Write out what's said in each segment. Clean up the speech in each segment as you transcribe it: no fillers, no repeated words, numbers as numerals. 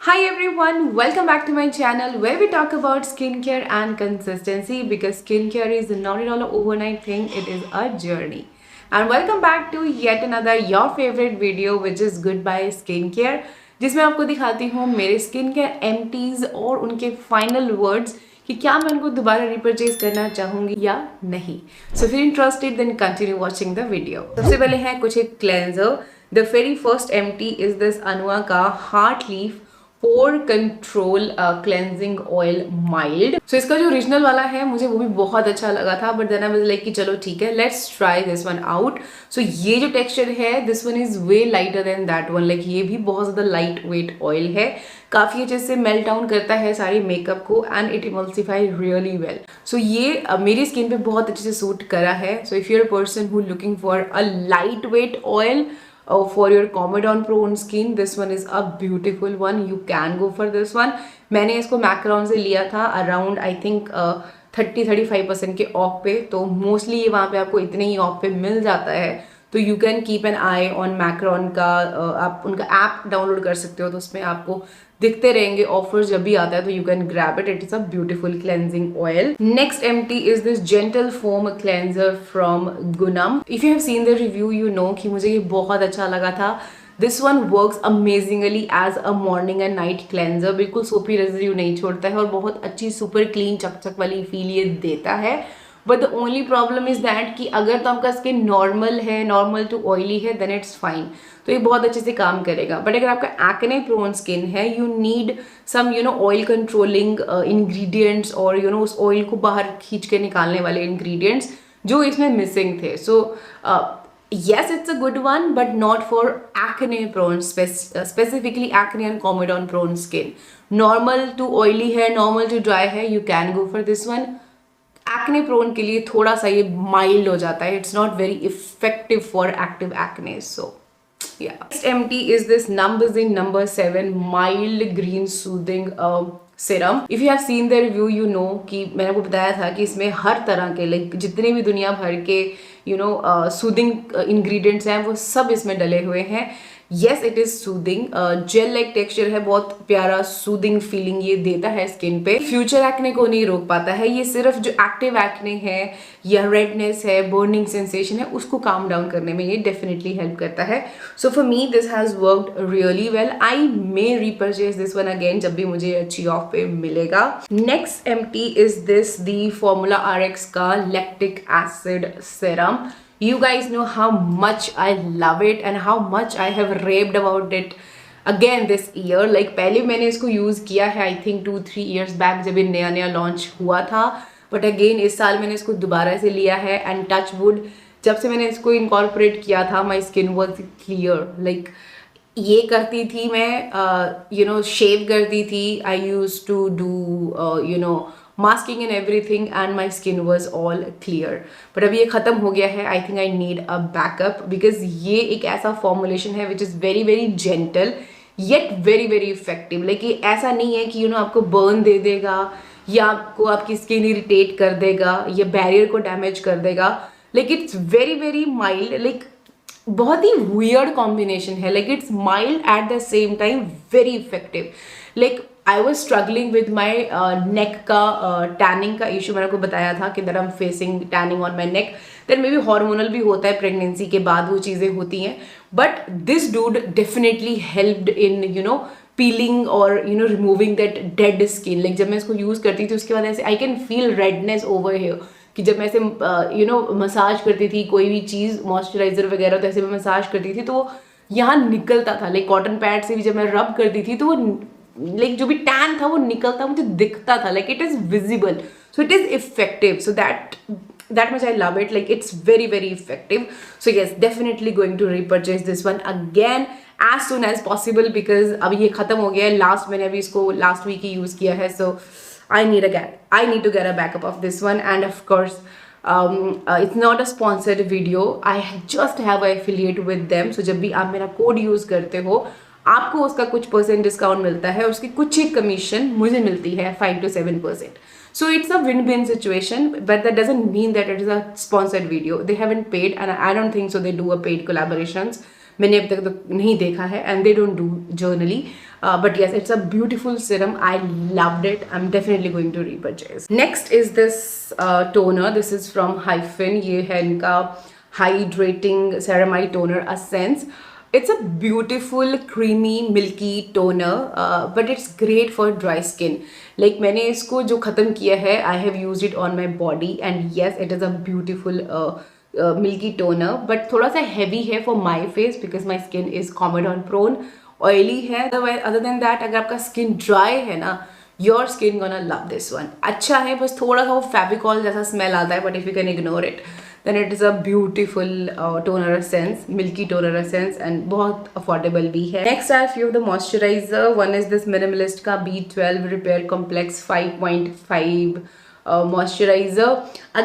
Hi everyone, welcome back to my channel where we talk about skincare and consistency because skincare is not at all an overnight thing, it is a journey. And welcome back to yet another your favorite video which is Goodbye Skincare जिसमें आपको दिखाती हूँ मेरे skin care empties और उनके final words कि क्या मैं उनको दोबारा रिपर्चेज करना चाहूँगी या नहीं. सो if you're interested then continue watching the video. सबसे पहले है कुछ एक cleanser. The very first empty is this Anua का Heart Leaf पोर कंट्रोल क्लेंजिंग ऑयल माइल्ड. सो इसका जो ओरिजिनल वाला है मुझे वो भी बहुत अच्छा लगा था, but then I was like कि चलो ठीक है, let's try this one out. So ये जो टेक्सचर है this one is way lighter than that one. Like ये भी बहुत ज़्यादा लाइट वेट ऑयल है, काफ़ी अच्छे से मेल्ट डाउन करता है सारे मेकअप को and it emulsify really well. So ये मेरी स्किन पे बहुत अच्छे से सूट करा है. So if you are a person who looking for a lightweight oil for your Comedon prone skin, this one is a beautiful one. You can go for this one. मैंने इसको Macron से लिया था around I think 30-35% के of पे, तो mostly ये वहाँ पे आपको इतने ही ऑफ पे मिल जाता है. तो you can keep an I on Macron का. आप उनका ऐप डाउनलोड कर सकते हो, तो उसमें आपको दिखते रहेंगे ऑफर्स जब भी आता है, तो you can grab it. It is a beautiful cleansing oil. Next empty is this gentle foam cleanser from Gunam. If you have seen the review you know कि मुझे ये बहुत अच्छा लगा था. This one works amazingly as a morning and night cleanser. बिल्कुल soapy residue नहीं छोड़ता है और बहुत अच्छी सुपर क्लीन चकचक वाली फील ये देता है. But the only problem is that कि अगर तो आपका स्किन नॉर्मल है, नॉर्मल टू ऑयली है, देन इट्स फाइन, तो ये बहुत अच्छे से काम करेगा. बट अगर आपका एक्ने प्रोन स्किन है, you need some oil controlling ingredients और उस ऑयल को बाहर खींच के निकालने वाले इंग्रेडिएंट्स जो इसमें मिसिंग थे. सो yes, it's a good one, but not for acne prone, specifically acne and comedon prone skin. Normal to oily है, normal to dry है, you can go for this one. Acne prone के लिए थोड़ा सा ये mild हो जाता है. It's not very effective for active acne. So next empty is this Numbuzin number 7 mild green soothing serum. If you have seen the review you know कि मैंने आपको बताया था कि इसमें हर तरह के लाइक जितने भी दुनिया भर के सूदिंग इंग्रेडिएंट्स हैं वो सब इसमें डले हुए हैं. Yes it is soothing, gel like texture है, बहुत प्यारा सूदिंग फीलिंग ये देता है स्किन पे. फ्यूचर एक्ने को नहीं रोक पाता है ये, सिर्फ जो एक्टिव एक्ने है या रेडनेस है, बर्निंग सेंसेशन है, उसको काम डाउन करने में ये डेफिनेटली हेल्प करता है. So for me this has worked really well. I may repurchase this one again जब भी मुझे अच्छी ऑफ पे मिलेगा. Next empty is this the formula RX का lactic acid serum. You guys know how much I love it and how much I have raved about it again this year. Like पहले मैंने इसको use किया है I think 2-3 years back जब ये नया नया लॉन्च हुआ था, बट अगेन इस साल मैंने इसको दोबारा से लिया है एंड टच वुड जब से मैंने इसको इनकॉर्पोरेट किया था my skin was clear. Like ये करती थी मैं शेव करती थी. I use to do masking and everything and my skin was all clear. but अभी ये ख़त्म हो गया है. I think I need a backup because ये एक ऐसा formulation है which is very very gentle yet very very effective. like ये ऐसा नहीं है कि आपको burn दे देगा या आपको आपकी skin irritate कर देगा या barrier को damage कर देगा. like it's very very mild. like बहुत ही weird combination है. like it's mild at the same time very effective. like I was struggling with my neck का टैनिंग का इशू. मैंने आपको बताया था कि that I am facing tanning on my neck. Then maybe hormonal भी होता है, प्रेगनेंसी के बाद वो चीज़ें होती हैं. But this dude definitely helped in peeling और removing that dead skin. Like जब मैं इसको यूज़ करती थी उसके बाद ऐसे I can feel redness over here कि जब मैं ऐसे मसाज करती थी कोई भी चीज़ मॉइस्चराइजर वगैरह, तो ऐसे मैं मसाज करती थी तो वो यहाँ निकलता था. लाइक कॉटन पैड से भी जब मैं रब करती थी तो वो लाइक जो भी टैन था वो निकलता मुझे दिखता था. Like it is visible, so it is effective. So that much I love it. like it's very very effective. so yes, definitely going to repurchase this one again as soon as possible because अभी ये ख़त्म हो गया है. Last मैंने अभी इसको last week ही use किया है. so I need to get a backup of this one. and of course it's not a sponsored video. I just have an affiliate with them. so जब भी आप मेरा कोड यूज़ करते हो आपको उसका कुछ % डिस्काउंट मिलता है, उसकी कुछ ही कमीशन मुझे मिलती है 5 to 7%. So it's a win-win situation, but that doesn't mean that it is a sponsored video. They haven't paid and I don't think so they do a paid collaborations. मैंने अभी तक तो नहीं देखा है and they don't do generally. But yes, it's a beautiful serum. I loved it. I'm definitely going to repurchase. Next is this toner. This is from Hyphen. ये है इनका hydrating ceramide toner essence. It's a beautiful creamy milky toner, but it's great for dry skin. Like मैंने इसको जो ख़त्म किया है, I have used it on my body and yes, it is a beautiful milky toner, but थोड़ा सा heavy है for my face because my skin is comedone prone, oily है. Other than that, अगर आपका skin dry है ना, your skin gonna love this one. अच्छा है, बस थोड़ा सा वो फेविकॉल जैसा स्मेल आता है, but if you can ignore it, then it is a beautiful toner essence, milky toner essence, and बहुत affordable भी है. Next I have few of the moisturizer. One is this Minimalist का B12 Repair Complex 5.5 moisturizer.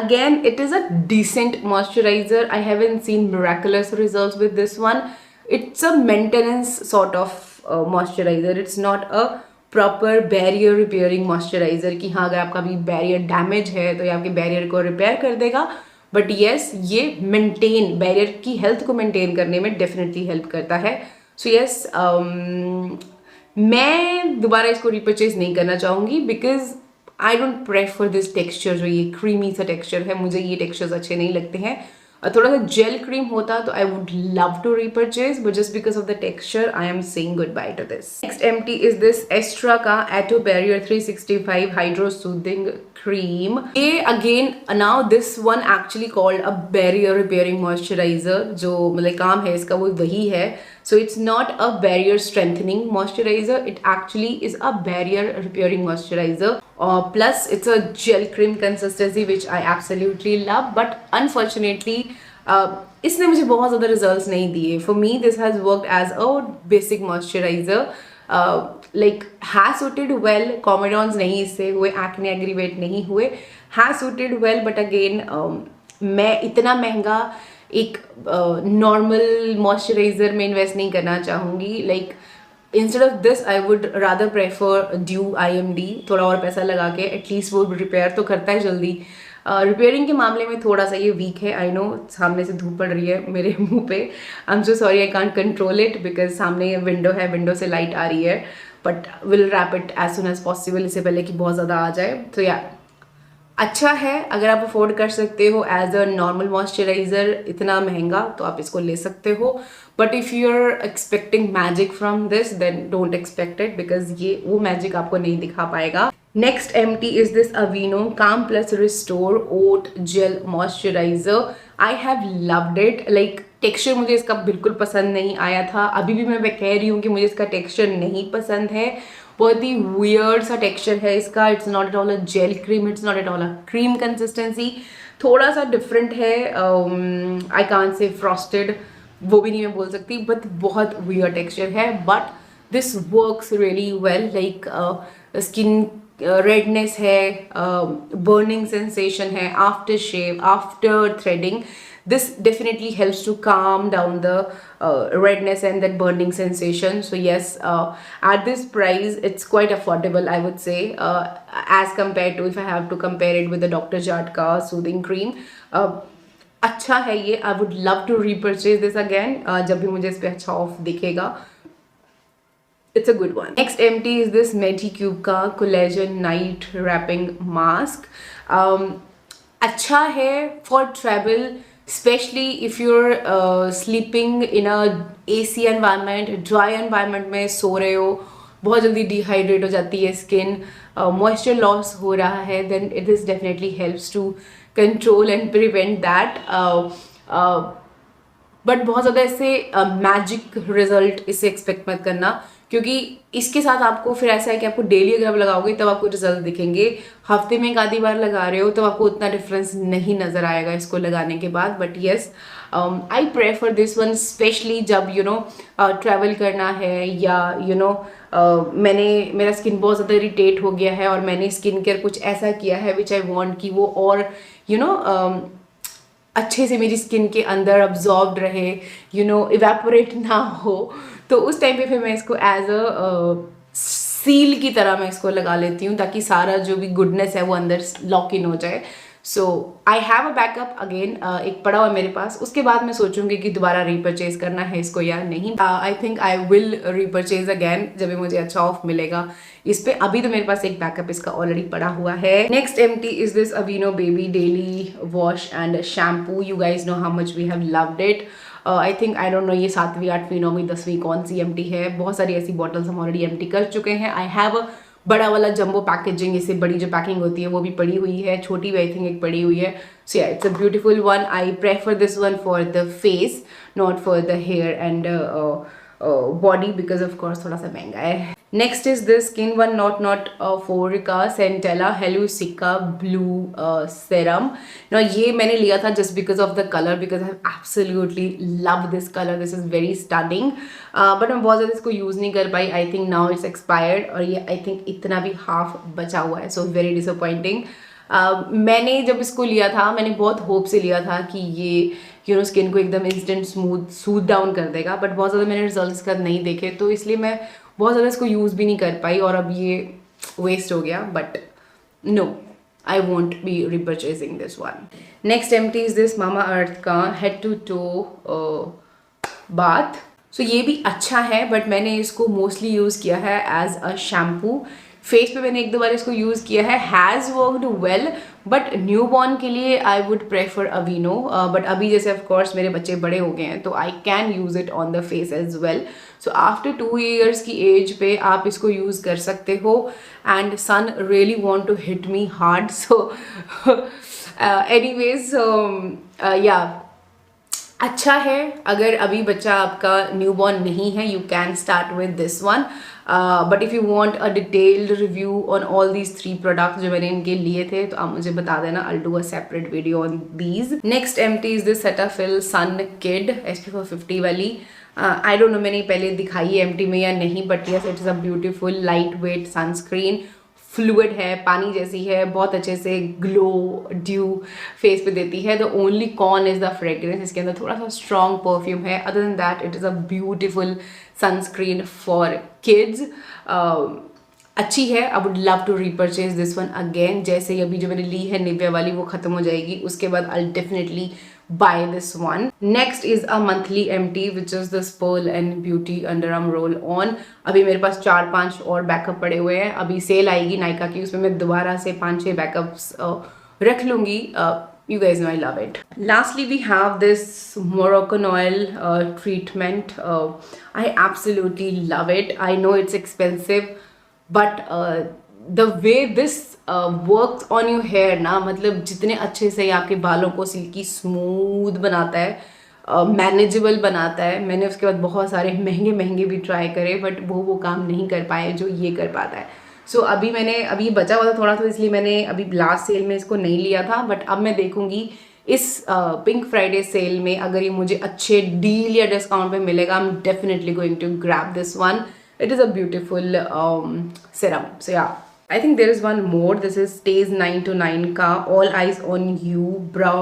Again, it is a decent moisturizer. I haven't seen miraculous results with this one. It's a maintenance sort of moisturizer. It's not a proper barrier repairing moisturiser कि हाँ अगर आपका भी barrier damage है तो ये आपके barrier को रिपेयर कर देगा. बट येस, ये मेंटेन बैरियर की हेल्थ को मेंटेन करने में डेफिनेटली हेल्प करता है. सो येस, मैं दोबारा इसको रिपर्चेज नहीं करना चाहूँगी because I don't prefer this texture. जो ये क्रीमी सा टेक्सचर है, मुझे ये टेक्सचर्स अच्छे नहीं लगते हैं. थोड़ा सा जेल क्रीम होता तो I would love to repurchase, but just because of the texture I am saying good bye to this. Next empty is this Aestura का Atobarrier 365 hydro soothing cream. ये again now this one actually called a barrier repairing moisturiser. जो मतलब काम है इसका वो वही है. So it's not a barrier strengthening moisturizer. It actually is a barrier repairing moisturizer. Plus it's a gel cream consistency which I absolutely love. But unfortunately, इसने मुझे बहुत ज़्यादा results नहीं दिए. For me, this has worked as a basic moisturizer. Like has suited well. Comedons नहीं इससे हुए, acne aggravate नहीं हुए. Has suited well, but again, मैं इतना महंगा एक नॉर्मल मॉइस्चराइजर में इन्वेस्ट नहीं करना चाहूँगी. Like instead of this I would rather prefer due IMD. थोड़ा और पैसा लगा के एटलीस्ट वो रिपेयर तो करता है जल्दी. रिपेयरिंग के मामले में थोड़ा सा ये वीक है. आई नो सामने से धूप पड़ रही है मेरे मुंह पे. I am so sorry, I can't control it because सामने विंडो है, विंडो से लाइट आ रही है. But will wrap it as soon as possible, इससे पहले कि बहुत ज़्यादा आ जाए. तो या अच्छा है, अगर आप अफोर्ड कर सकते हो एज अ नॉर्मल मॉइस्चराइजर इतना महंगा तो आप इसको ले सकते हो. But if you are expecting magic from this then don't expect it because ये वो मैजिक आपको नहीं दिखा पाएगा. Next empty is this Aveeno calm plus restore oat gel moisturizer. I have loved it. Like texture मुझे इसका बिल्कुल पसंद नहीं आया था. अभी भी मैं कह रही हूँ कि मुझे इसका टेक्सचर नहीं पसंद है. बहुत ही वियर्ड सा टेक्सचर है इसका. It's not at all a gel cream, it's not at all a cream consistency. थोड़ा सा डिफरेंट है. आई कांट से फ्रॉस्टेड, वो भी नहीं मैं बोल सकती, बट बहुत वियर्ड टेक्सचर है. But this works really well. Like skin redness है, बर्निंग सेंसेशन है after shave, after threading. This definitely helps to calm down the redness and that burning sensation. So yes, at this price, it's quite affordable, I would say, as compared to if I have to compare it with the Dr. Jart soothing cream. अच्छा है ये. I would love to repurchase this again जब भी मुझे इस पे अच्छा of दिखेगा. It's a good one. Next empty is this Medicube का collagen night wrapping mask. अच्छा है for travel. Especially if you're sleeping in a AC environment, dry environment में सो रहे हो, बहुत जल्दी डिहाइड्रेट हो जाती है स्किन, मॉइस्चर लॉस हो रहा है, then it is definitely helps to control and prevent that. But बहुत ज़्यादा इससे मैजिक रिजल्ट इससे एक्सपेक्ट मत करना, क्योंकि इसके साथ आपको फिर ऐसा है कि आपको डेली अगर आप लगाओगे तब आपको रिजल्ट दिखेंगे. हफ्ते में एक आधी बार लगा रहे हो तो आपको उतना डिफरेंस नहीं नज़र आएगा इसको लगाने के बाद. But yes, I prefer this one specially जब ट्रैवल करना है या मेरा स्किन बहुत ज़्यादा इरिटेट हो गया है और मैंने स्किन केयर कुछ ऐसा किया है विच आई वॉन्ट कि वो और अच्छे से मेरी स्किन के अंदर अब्जॉर्ब्ड रहे, इवेपोरेट ना हो. तो उस टाइम पे फिर मैं इसको एज अ सील की तरह मैं इसको लगा लेती हूँ ताकि सारा जो भी गुडनेस है वो अंदर लॉक इन हो जाए. So I have a backup again, एक पड़ा हुआ मेरे पास, उसके बाद मैं सोचूंगी कि दोबारा रीपरचेज करना है इसको या नहीं. आई think I will repurchase again जब भी मुझे अच्छा ऑफ मिलेगा इस पे. अभी तो मेरे पास एक बैकअप इसका ऑलरेडी पड़ा हुआ है. Next empty is this Aveeno baby daily wash and shampoo. You guys know how much we have loved it. I think I don't know ये 7वीं 8वीं 9वीं 10वीं कौन सी एम्प्टी है. बहुत सारी ऐसी बॉटल्स हम ऑलरेडी एम्प्टी कर चुके हैं. आई हैव बड़ा वाला जंबो पैकेजिंग, इससे बड़ी जो पैकिंग होती है वो भी पड़ी हुई है. छोटी भी आई थिंक एक पड़ी हुई है. So yeah it's a beautiful one. I prefer this one for the face, not for the hair and body, because of course थोड़ा सा महंगा है. Next is this skin one not 4 का सेंटेला हेलुसिका ब्लू सेरम. ना ये मैंने लिया था just because of the colour, because I absolutely love this colour. This is very stunning, but मैं बहुत ज़्यादा इसको यूज़ नहीं कर पाई. I think now it's expired और ये आई थिंक इतना भी हाफ बचा हुआ है. So very disappointing. मैंने जब इसको लिया था मैंने बहुत होप से लिया था कि ये स्किन को एकदम इंस्टेंट सूद डाउन कर देगा, बट बहुत ज़्यादा मैंने रिजल्ट इसका नहीं देखे, तो इसलिए मैं बहुत ज़्यादा इसको यूज़ भी नहीं कर पाई और अब ये वेस्ट हो गया. But no, I won't be repurchasing this one. Next empty is this Mama Earth का हेड टू टो बाथ. सो ये भी अच्छा है, बट मैंने इसको मोस्टली यूज़ किया है एज अ शैम्पू. फेस पे मैंने 1-2 बार इसको यूज़ किया है, has worked well, but new born के लिए आई वुड प्रेफर अवीनो. बट अभी जैसे ऑफ कोर्स मेरे बच्चे बड़े हो गए हैं तो I can use it on the face as well. So after 2 years की एज पे आप इसको यूज़ कर सकते हो. And sun really want to hit me hard. So anyways yeah अच्छा है. अगर अभी बच्चा आपका न्यूबॉर्न नहीं है, you can start with this one. But if you want a detailed review on all these 3 products जो मैंने इनके लिए थे तो आप मुझे बता देना. I'll do a separate video on these. Next empty is this Cetaphil Sun Kid SPF50 वाली. आई डोंट नो मैंने पहले दिखाई है एम्प्टी में या नहीं, but yes it is a beautiful light weight sunscreen. Fluid है, पानी जैसी है, बहुत अच्छे से ग्लो ड्यू फेस पे देती है. The only con is the fragrance. इसके अंदर थोड़ा सा स्ट्रॉन्ग परफ्यूम है. Other than that it is a beautiful sunscreen for kids. अच्छी है. I would love to repurchase this one again. जैसे ही अभी जो मैंने ली है निविया वाली वो खत्म हो जाएगी, उसके बाद I definitely buy this one. Next is a monthly empty which is this Pearl and Beauty underarm roll on. अभी मेरे पास 4-5 और बैकअप पड़े हुए हैं. अभी सेल आएगी नायका की, उसमें मैं दोबारा से 5-6 बैकअप्स रख लूँगी. You guys know I love it. Lastly, we have this Moroccan oil treatment. I absolutely love it. I know it's expensive, but the way this works on your hair ना, मतलब जितने अच्छे से आपके बालों को सिल्की स्मूथ बनाता है, मैनेजेबल बनाता है. मैंने उसके बाद बहुत सारे महंगे भी ट्राई करे, बट वो काम नहीं कर पाए जो ये कर पाता है. सो अभी बचा हुआ था थोड़ा, तो इसलिए मैंने अभी लास्ट सेल में इसको नहीं लिया था. बट अब मैं देखूंगी इस पिंक फ्राइडे सेल में अगर ये मुझे अच्छे डील या डिस्काउंट पे मिलेगा. I am definitely going to grab this one. It is a beautiful serum. So yeah, I think there is one more. This is Stays 9 to 9 का All Eyes on You Brow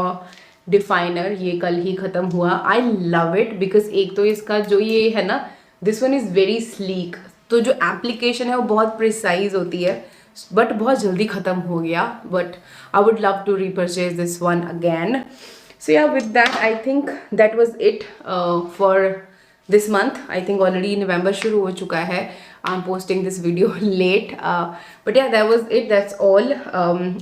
Definer. ये कल ही ख़त्म हुआ. I love it because एक तो इसका जो ये है ना, this one is very sleek. तो जो application है वो बहुत precise होती है, but बहुत जल्दी ख़त्म हो गया. But I would love to repurchase this one again. So yeah, with that I think that was it for this month. I think already November शुरू हो चुका है. I'm posting this video late, but yeah, that was it. That's all.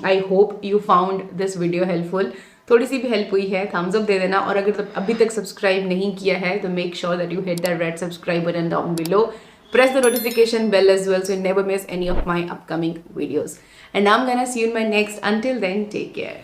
I hope you found this video helpful. थोड़ी सी भी help हुई है Thums up दे देना. और अगर अभी तक सब्सक्राइब नहीं किया है तो make sure that you hit that red subscribe button down below. Press the notification bell as well so you never miss any of my upcoming videos. And I'm gonna see you in my next. Until then, take care.